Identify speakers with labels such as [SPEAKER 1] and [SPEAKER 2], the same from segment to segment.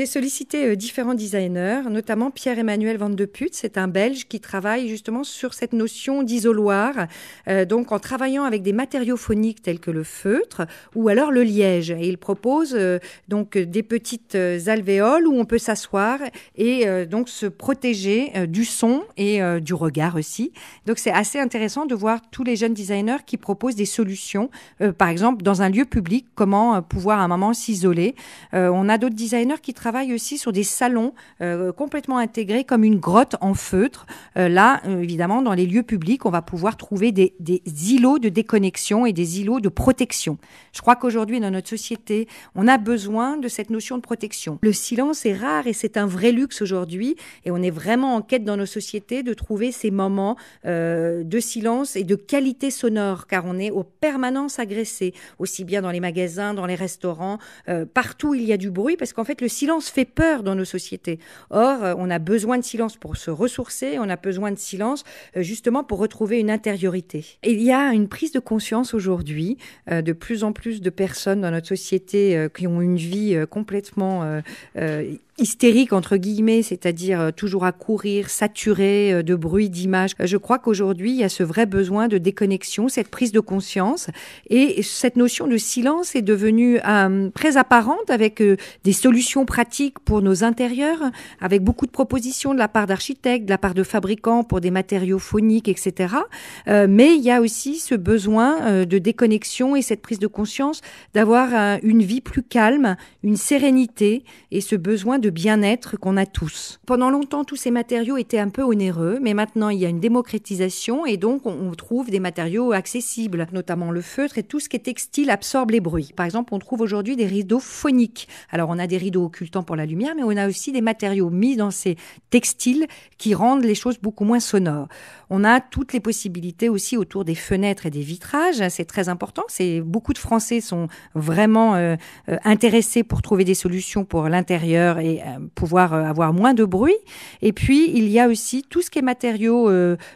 [SPEAKER 1] J'ai sollicité différents designers, notamment Pierre-Emmanuel Van de Putte. C'est un Belge qui travaille justement sur cette notion d'isoloir, donc en travaillant avec des matériaux phoniques tels que le feutre ou alors le liège. Et il propose donc des petites alvéoles où on peut s'asseoir et donc se protéger du son et du regard aussi. Donc c'est assez intéressant de voir tous les jeunes designers qui proposent des solutions, par exemple dans un lieu public, comment pouvoir à un moment s'isoler. On a d'autres designers qui travaillent aussi sur des salons complètement intégrés comme une grotte en feutre. Là, évidemment, dans les lieux publics, on va pouvoir trouver des îlots de déconnexion et des îlots de protection. Je crois qu'aujourd'hui, dans notre société, on a besoin de cette notion de protection. Le silence est rare et c'est un vrai luxe aujourd'hui. Et on est vraiment en quête dans nos sociétés de trouver ces moments de silence et de qualité sonore, car on est aux permanences agressés, aussi bien dans les magasins, dans les restaurants, partout il y a du bruit, parce qu'en fait, le silence fait peur dans nos sociétés. Or, on a besoin de silence pour se ressourcer, on a besoin de silence justement pour retrouver une intériorité. Et il y a une prise de conscience aujourd'hui de plus en plus de personnes dans notre société qui ont une vie complètement hystérique entre guillemets, c'est-à-dire toujours à courir, saturé de bruit, d'images. Je crois qu'aujourd'hui, il y a ce vrai besoin de déconnexion, cette prise de conscience, et cette notion de silence est devenue très apparente avec des solutions pratiques pour nos intérieurs, avec beaucoup de propositions de la part d'architectes, de la part de fabricants pour des matériaux phoniques, etc. Mais il y a aussi ce besoin de déconnexion et cette prise de conscience d'avoir une vie plus calme, une sérénité et ce besoin de bien-être qu'on a tous. Pendant longtemps, tous ces matériaux étaient un peu onéreux, mais maintenant, il y a une démocratisation et donc on trouve des matériaux accessibles, notamment le feutre et tout ce qui est textile absorbe les bruits. Par exemple, on trouve aujourd'hui des rideaux phoniques. Alors, on a des rideaux occultants pour la lumière, mais on a aussi des matériaux mis dans ces textiles qui rendent les choses beaucoup moins sonores. On a toutes les possibilités aussi autour des fenêtres et des vitrages. C'est très important. Beaucoup de Français sont vraiment intéressés pour trouver des solutions pour l'intérieur et pouvoir avoir moins de bruit. Et puis, il y a aussi tout ce qui est matériaux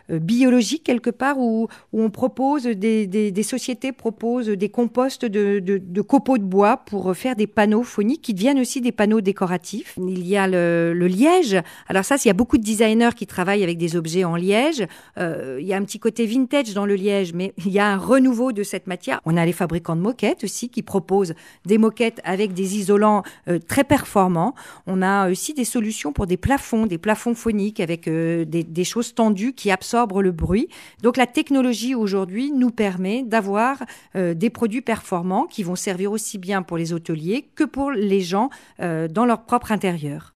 [SPEAKER 1] biologiques, quelque part, où on propose, des sociétés proposent des composts de copeaux de bois pour faire des panneaux phoniques qui deviennent aussi des panneaux décoratifs. Il y a le liège. Alors ça, il y a beaucoup de designers qui travaillent avec des objets en liège. Il y a un petit côté vintage dans le liège, mais il y a un renouveau de cette matière. On a les fabricants de moquettes aussi qui proposent des moquettes avec des isolants très performants. On a aussi des solutions pour des plafonds phoniques avec des choses tendues qui absorbent le bruit. Donc la technologie aujourd'hui nous permet d'avoir des produits performants qui vont servir aussi bien pour les hôteliers que pour les gens dans leur propre intérieur.